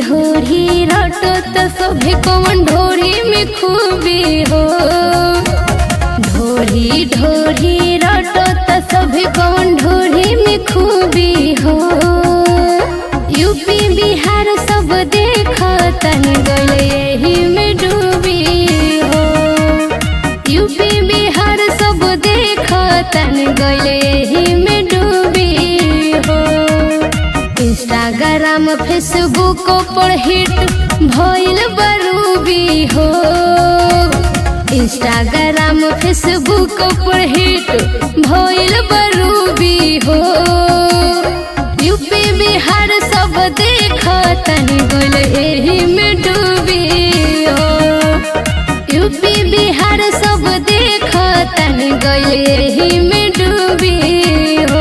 ढोरी रटत सभे कौन ढोरी में खूबी हो। ढोरी ढोरी रटत सभे कौन ढोरी में खूबी हो। यूपी बिहार सब देखतन गइल एही में डूबी हो। यूपी बिहार सब देखतन गइल एही में डूबी हो। इंस्टाग्राम फेसबुक पर हिट भइल बरूबी हो। इंस्टाग्राम फेसबुक पर हिट भइल बरूबी हो। यूपी बिहार सब देखतन गइल एही में डूबी हो। यूपी बिहार सब देखतन गइल एही में डूबी हो।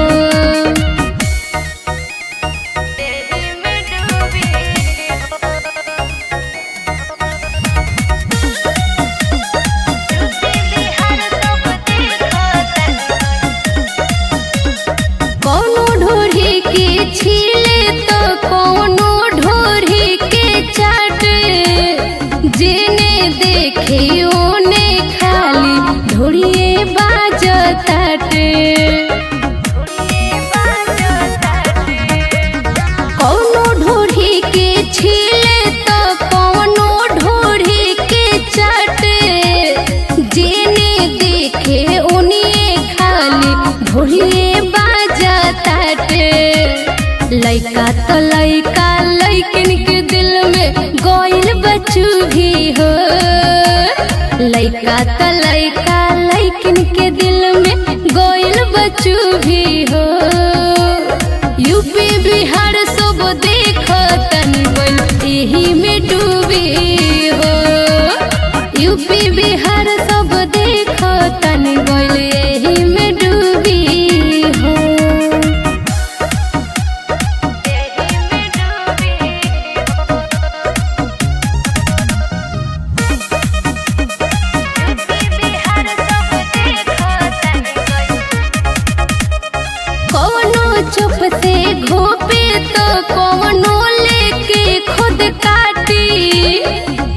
कौनो ढोरी के छीले तो कौनो ढोरी के चाटे। जेने देखे ओने खाली ढोरिए बाजताटे। कौनो ढोरी के छीले तो कौनो ढोरी के चाटे। जेने देखे ओने खाली ढोरिए बाजताटे। लइका तो लइका लइकन के दिल में गइल बचू भी हो। लइका तो लइका लइकन के दिल में गइल बचू भी हो। यूपी बिहार सब देखतन गइल एही में डूबी हो। यूपी बिहार सब देखतन गइल एही में डूबी हो। कौनो चुप से घोपे तो कौनो लेके खुद काटी।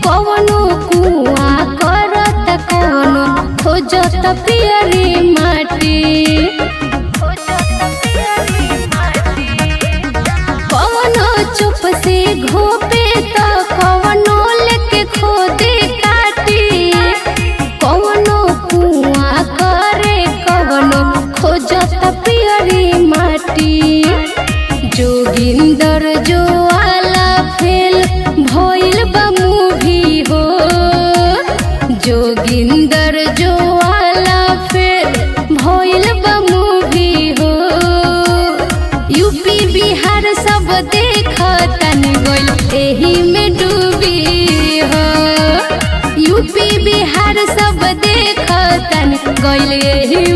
कौनो कुआं करत कौनो खोजत पियरी माटी। कौनो चुप से घोपे तो कौनो लेके खुद काटी। कौनो कुआं करे कौनो खोजत पियरी माटी। जोगिंदर जो आला फेल भइल बा मूवी हो। जोगिंदर जो आला फेल भइल बा मूवी हो। यूपी बिहार सब देखतन गइल एही में डूबी हो। यूपी बिहार सब देखतन गइल एही